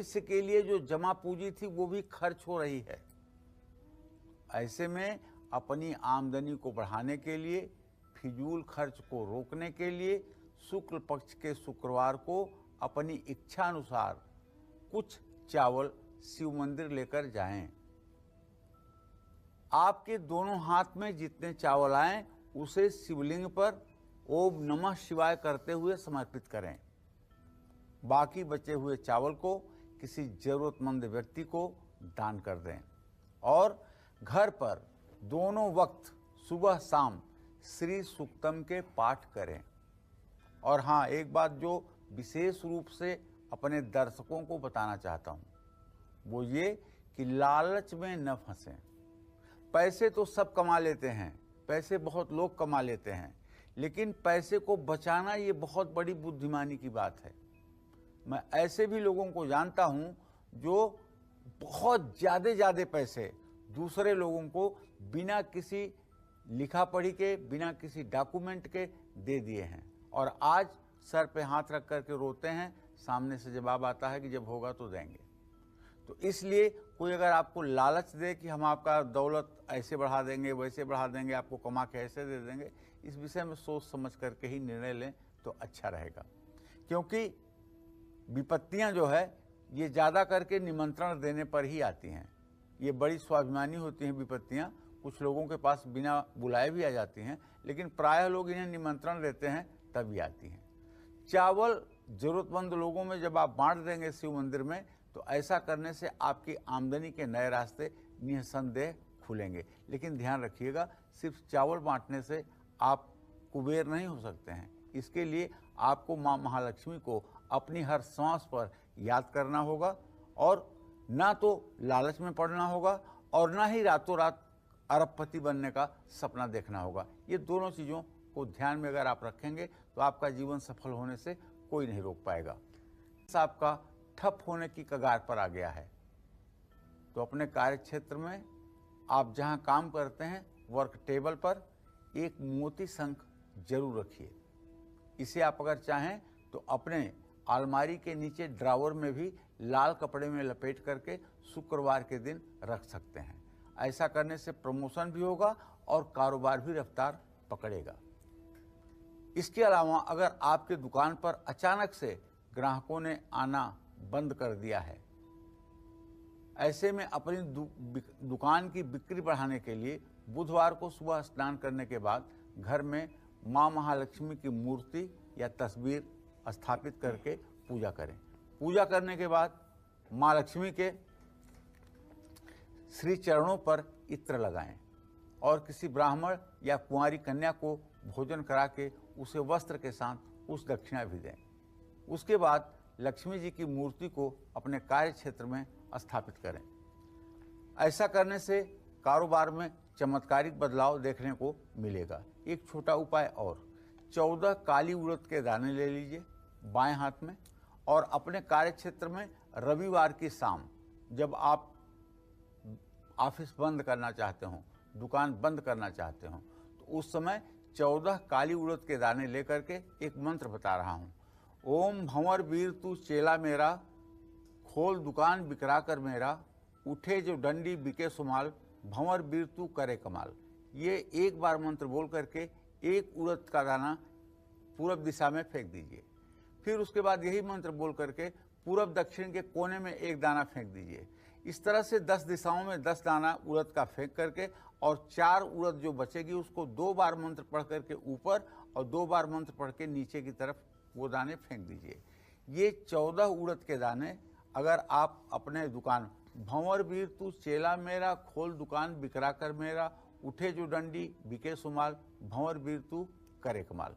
भविष्य के लिए जो जमा पूंजी थी वो भी खर्च हो रही है। ऐसे में अपनी आमदनी को बढ़ाने के लिए, फिजूल खर्च को रोकने के लिए शुक्ल पक्ष के शुक्रवार को अपनी इच्छा अनुसार कुछ चावल शिव मंदिर लेकर जाएं। आपके दोनों हाथ में जितने चावल आए उसे शिवलिंग पर ओम नमः शिवाय करते हुए समर्पित करें। बाकी बचे हुए चावल को किसी जरूरतमंद व्यक्ति को दान कर दें और घर पर दोनों वक्त सुबह शाम श्री सूक्तम के पाठ करें। और हाँ, एक बात जो विशेष रूप से अपने दर्शकों को बताना चाहता हूँ वो ये कि लालच में न फंसें। पैसे तो सब कमा लेते हैं, पैसे बहुत लोग कमा लेते हैं, लेकिन पैसे को बचाना ये बहुत बड़ी बुद्धिमानी की बात है। मैं ऐसे भी लोगों को जानता हूँ जो बहुत ज़्यादा पैसे दूसरे लोगों को बिना किसी लिखा पढ़ी के, बिना किसी डॉक्यूमेंट के दे दिए हैं और आज सर पे हाथ रख करके रोते हैं। सामने से जवाब आता है कि जब होगा तो देंगे। तो इसलिए कोई अगर आपको लालच दे कि हम आपका दौलत ऐसे बढ़ा देंगे, वैसे बढ़ा देंगे, आपको कमा के ऐसे दे देंगे, इस विषय में सोच समझ करके ही निर्णय लें तो अच्छा रहेगा। क्योंकि विपत्तियां जो है ये ज़्यादा करके निमंत्रण देने पर ही आती हैं। ये बड़ी स्वाभिमानी होती हैं विपत्तियां, कुछ लोगों के पास बिना बुलाए भी आ जाती हैं, लेकिन प्रायः लोग इन्हें निमंत्रण देते हैं तभी आती हैं। चावल जरूरतमंद लोगों में जब आप बांट देंगे शिव मंदिर में, तो ऐसा करने से आपकी आमदनी के नए रास्ते निसंदेह खुलेंगे। लेकिन ध्यान रखिएगा, सिर्फ चावल बांटने से आप कुबेर नहीं हो सकते हैं। इसके लिए आपको माँ महालक्ष्मी को अपनी हर सांस पर याद करना होगा और ना तो लालच में पड़ना होगा और ना ही रातों रात अरबपति बनने का सपना देखना होगा। ये दोनों चीज़ों को ध्यान में अगर आप रखेंगे तो आपका जीवन सफल होने से कोई नहीं रोक पाएगा। आपका ठप होने की कगार पर आ गया है तो अपने कार्य क्षेत्र में आप जहां काम करते हैं वर्क टेबल पर एक मोती शंख जरूर रखिए। इसे आप अगर चाहें तो अपने अलमारी के नीचे ड्रावर में भी लाल कपड़े में लपेट करके शुक्रवार के दिन रख सकते हैं। ऐसा करने से प्रमोशन भी होगा और कारोबार भी रफ्तार पकड़ेगा। इसके अलावा अगर आपके दुकान पर अचानक से ग्राहकों ने आना बंद कर दिया है, ऐसे में अपनी दुकान की बिक्री बढ़ाने के लिए बुधवार को सुबह स्नान करने के बाद घर में माँ महालक्ष्मी की मूर्ति या तस्वीर स्थापित करके पूजा करें। पूजा करने के बाद माँ लक्ष्मी के श्री चरणों पर इत्र लगाएं और किसी ब्राह्मण या कुंवारी कन्या को भोजन करा के उसे वस्त्र के साथ उस दक्षिणा भी दें। उसके बाद लक्ष्मी जी की मूर्ति को अपने कार्य क्षेत्र में स्थापित करें। ऐसा करने से कारोबार में चमत्कारिक बदलाव देखने को मिलेगा। एक छोटा उपाय और, 14 काली उड़द के दाने ले लीजिए बाएं हाथ में और अपने कार्य क्षेत्र में रविवार की शाम जब आप ऑफिस बंद करना चाहते हो, दुकान बंद करना चाहते हो, तो उस समय 14 काली उड़द के दाने लेकर के एक मंत्र बता रहा हूँ। ओम भंवर वीर तू चेला मेरा, खोल दुकान बिकरा कर मेरा, उठे जो डंडी बिके सुमाल, भंवर वीर तू करे कमाल। ये एक बार मंत्र बोल करके एक उड़द का दाना पूरब दिशा में फेंक दीजिए। फिर उसके बाद यही मंत्र बोल करके पूरब दक्षिण के कोने में एक दाना फेंक दीजिए। इस तरह से 10 दिशाओं में 10 दाना उड़द का फेंक करके और 4 उड़द जो बचेगी उसको 2 बार मंत्र पढ़ करके ऊपर और 2 बार मंत्र पढ़ के नीचे की तरफ वो दाने फेंक दीजिए। ये 14 उड़द के दाने अगर आप अपने दुकान भंवर वीर तू चेला मेरा, खोल दुकान बिकरा कर मेरा, उठे जो डंडी बिके सुमाल, भंवर वीर तू करे कमाल,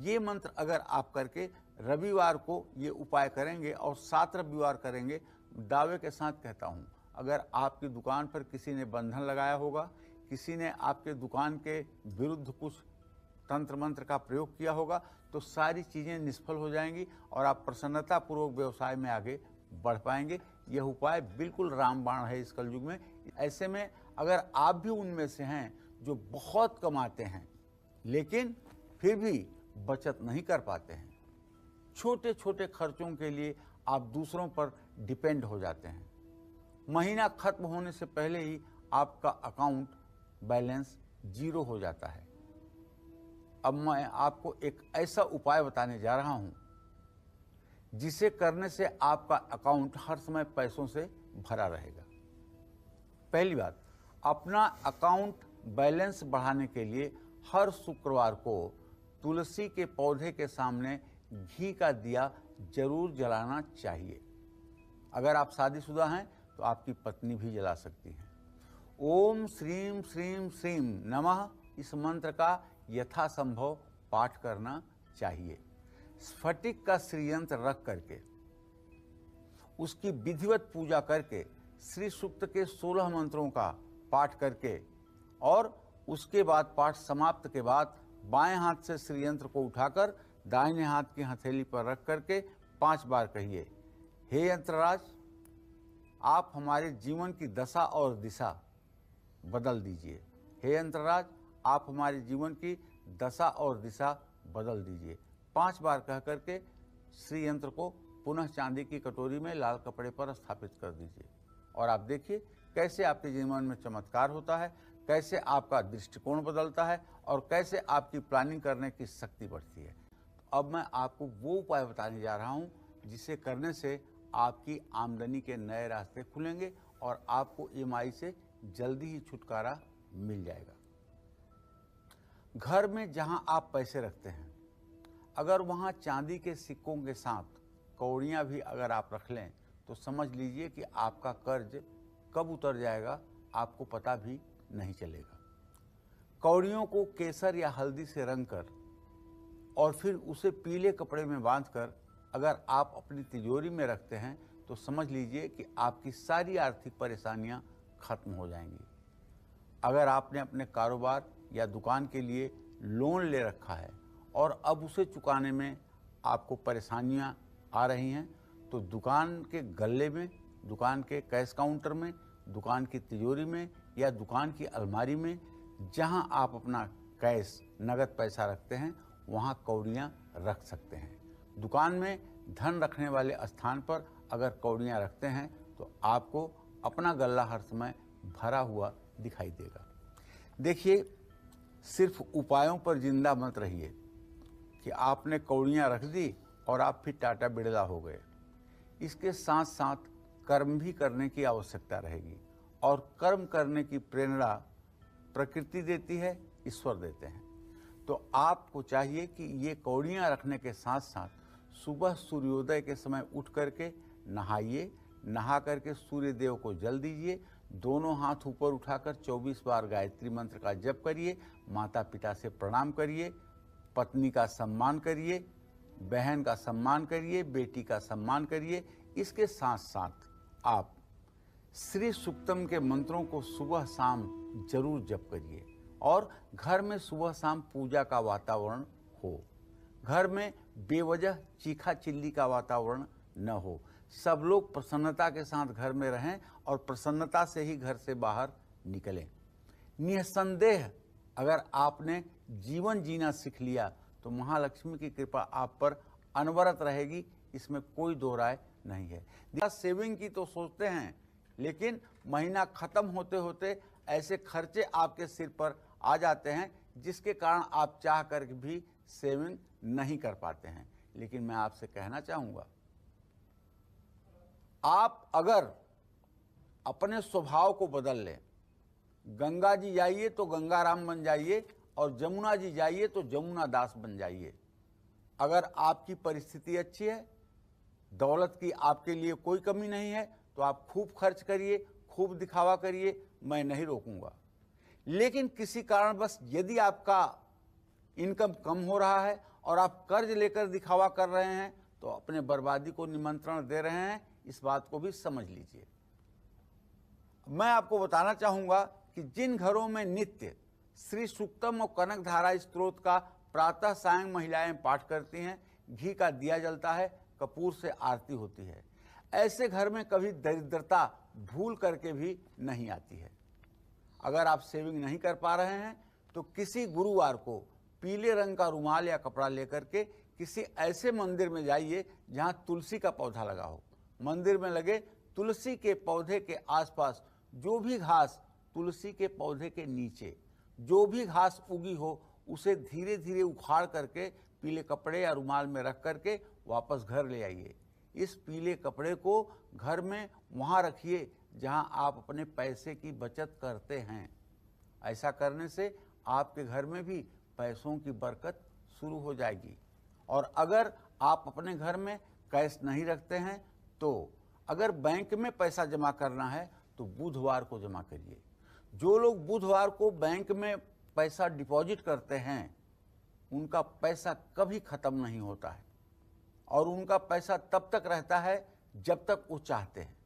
ये मंत्र अगर आप करके रविवार को ये उपाय करेंगे और 7 रविवार करेंगे, दावे के साथ कहता हूँ अगर आपकी दुकान पर किसी ने बंधन लगाया होगा, किसी ने आपके दुकान के विरुद्ध कुछ तंत्र मंत्र का प्रयोग किया होगा, तो सारी चीज़ें निष्फल हो जाएंगी और आप प्रसन्नतापूर्वक व्यवसाय में आगे बढ़ पाएंगे। यह उपाय बिल्कुल रामबाण है इस कलयुग में। ऐसे में अगर आप भी उनमें से हैं जो बहुत कमाते हैं लेकिन फिर भी बचत नहीं कर पाते हैं, छोटे छोटे खर्चों के लिए आप दूसरों पर डिपेंड हो जाते हैं। महीना खत्म होने से पहले ही आपका अकाउंट बैलेंस 0 हो जाता है। अब मैं आपको एक ऐसा उपाय बताने जा रहा हूं जिसे करने से आपका अकाउंट हर समय पैसों से भरा रहेगा। पहली बात, अपना अकाउंट बैलेंस बढ़ाने के लिए हर शुक्रवार को तुलसी के पौधे के सामने घी का दिया जरूर जलाना चाहिए। अगर आप शादीशुदा हैं तो आपकी पत्नी भी जला सकती है। ओम श्रीम श्रीम श्रीम नमः इस मंत्र का यथासंभव पाठ करना चाहिए। स्फटिक का श्रीयंत्र रख करके उसकी विधिवत पूजा करके श्री सूक्त के 16 मंत्रों का पाठ करके और उसके बाद पाठ समाप्त के बाद बाएं हाथ से श्रीयंत्र को उठाकर दाहिने हाथ की हथेली पर रख करके 5 बार कहिए, हे यंत्रराज, आप हमारे जीवन की दशा और दिशा बदल दीजिए। हे यंत्रराज, आप हमारे जीवन की दशा और दिशा बदल दीजिए। 5 बार कह करके श्री यंत्र को पुनः चांदी की कटोरी में लाल कपड़े पर स्थापित कर दीजिए और आप देखिए कैसे आपके जीवन में चमत्कार होता है, कैसे आपका दृष्टिकोण बदलता है और कैसे आपकी प्लानिंग करने की शक्ति बढ़ती है। अब मैं आपको वो उपाय बताने जा रहा हूँ जिसे करने से आपकी आमदनी के नए रास्ते खुलेंगे और आपको EMI से जल्दी ही छुटकारा मिल जाएगा। घर में जहां आप पैसे रखते हैं, अगर वहां चांदी के सिक्कों के साथ कौड़ियां भी अगर आप रख लें तो समझ लीजिए कि आपका कर्ज कब उतर जाएगा आपको पता भी नहीं चलेगा। कौड़ियों को केसर या हल्दी से रंग कर और फिर उसे पीले कपड़े में बांधकर अगर आप अपनी तिजोरी में रखते हैं तो समझ लीजिए कि आपकी सारी आर्थिक परेशानियां खत्म हो जाएंगी। अगर आपने अपने कारोबार या दुकान के लिए लोन ले रखा है और अब उसे चुकाने में आपको परेशानियां आ रही हैं तो दुकान के गल्ले में, दुकान के कैश काउंटर में, दुकान की तिजोरी में या दुकान की अलमारी में जहां आप अपना कैश नगद पैसा रखते हैं वहां कौड़ियां रख सकते हैं। दुकान में धन रखने वाले स्थान पर अगर कौड़ियां रखते हैं तो आपको अपना गल्ला हर समय भरा हुआ दिखाई देगा। देखिए, सिर्फ उपायों पर जिंदा मत रहिए कि आपने कौड़ियां रख दी और आप फिर टाटा बिरला हो गए। इसके साथ साथ कर्म भी करने की आवश्यकता रहेगी और कर्म करने की प्रेरणा प्रकृति देती है, ईश्वर देते हैं। तो आपको चाहिए कि ये कौड़ियां रखने के साथ साथ सुबह सूर्योदय के समय उठ करके नहाइए, नहा करके सूर्य देव को जल दीजिए, दोनों हाथ ऊपर उठाकर 24 बार गायत्री मंत्र का जप करिए, माता पिता से प्रणाम करिए, पत्नी का सम्मान करिए, बहन का सम्मान करिए, बेटी का सम्मान करिए। इसके साथ साथ आप श्री सूक्तम के मंत्रों को सुबह शाम जरूर जप करिए और घर में सुबह शाम पूजा का वातावरण हो। घर में बेवजह चीखा चिल्ली का वातावरण न हो। सब लोग प्रसन्नता के साथ घर में रहें और प्रसन्नता से ही घर से बाहर निकलें। निसंदेह अगर आपने जीवन जीना सीख लिया तो महालक्ष्मी की कृपा आप पर अनवरत रहेगी, इसमें कोई दो राय नहीं है। सेविंग की तो सोचते हैं लेकिन महीना खत्म होते होते ऐसे खर्चे आपके सिर पर आ जाते हैं जिसके कारण आप चाह कर भी सेविंग नहीं कर पाते हैं। लेकिन मैं आपसे कहना चाहूँगा, आप अगर अपने स्वभाव को बदल लें, गंगा जी जाइए तो गंगाराम बन जाइए और जमुना जी जाइए तो जमुना दास बन जाइए। अगर आपकी परिस्थिति अच्छी है, दौलत की आपके लिए कोई कमी नहीं है तो आप खूब खर्च करिए, खूब दिखावा करिए, मैं नहीं रोकूंगा। लेकिन किसी कारणवश यदि आपका इनकम कम हो रहा है और आप कर्ज लेकर दिखावा कर रहे हैं तो अपने बर्बादी को निमंत्रण दे रहे हैं, इस बात को भी समझ लीजिए। मैं आपको बताना चाहूंगा कि जिन घरों में नित्य श्री सूक्तम और कनक धारा स्त्रोत का प्रातः सायं महिलाएं पाठ करती हैं, घी का दिया जलता है, कपूर से आरती होती है, ऐसे घर में कभी दरिद्रता भूल करके भी नहीं आती है। अगर आप सेविंग नहीं कर पा रहे हैं तो किसी गुरुवार को पीले रंग का रुमाल या कपड़ा लेकर के किसी ऐसे मंदिर में जाइए जहां तुलसी का पौधा लगा हो। मंदिर में लगे तुलसी के पौधे के आसपास जो भी घास, तुलसी के पौधे के नीचे जो भी घास उगी हो, उसे धीरे धीरे उखाड़ करके पीले कपड़े या रुमाल में रख करके वापस घर ले आइए। इस पीले कपड़े को घर में वहाँ रखिए जहाँ आप अपने पैसे की बचत करते हैं। ऐसा करने से आपके घर में भी पैसों की बरकत शुरू हो जाएगी। और अगर आप अपने घर में कैश नहीं रखते हैं तो अगर बैंक में पैसा जमा करना है तो बुधवार को जमा करिए। जो लोग बुधवार को बैंक में पैसा डिपॉजिट करते हैं उनका पैसा कभी खत्म नहीं होता है और उनका पैसा तब तक रहता है जब तक वो चाहते हैं।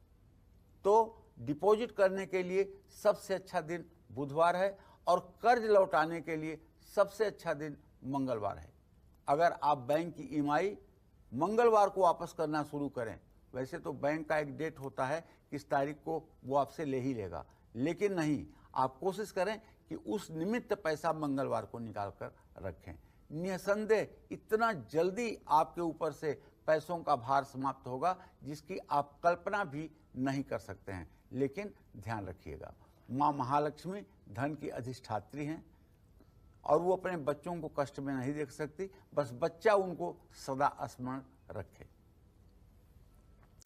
तो डिपॉजिट करने के लिए सबसे अच्छा दिन बुधवार है और कर्ज लौटाने के लिए सबसे अच्छा दिन मंगलवार है। अगर आप बैंक की ईएमआई मंगलवार को वापस करना शुरू करें, वैसे तो बैंक का एक डेट होता है कि इस तारीख को वो आपसे ले ही लेगा, लेकिन नहीं, आप कोशिश करें कि उस निमित्त पैसा मंगलवार को निकाल कर रखें। निसंदेह इतना जल्दी आपके ऊपर से पैसों का भार समाप्त होगा जिसकी आप कल्पना भी नहीं कर सकते हैं। लेकिन ध्यान रखिएगा, माँ महालक्ष्मी धन की अधिष्ठात्री हैं और वो अपने बच्चों को कष्ट में नहीं देख सकती, बस बच्चा उनको सदा स्मरण रखे।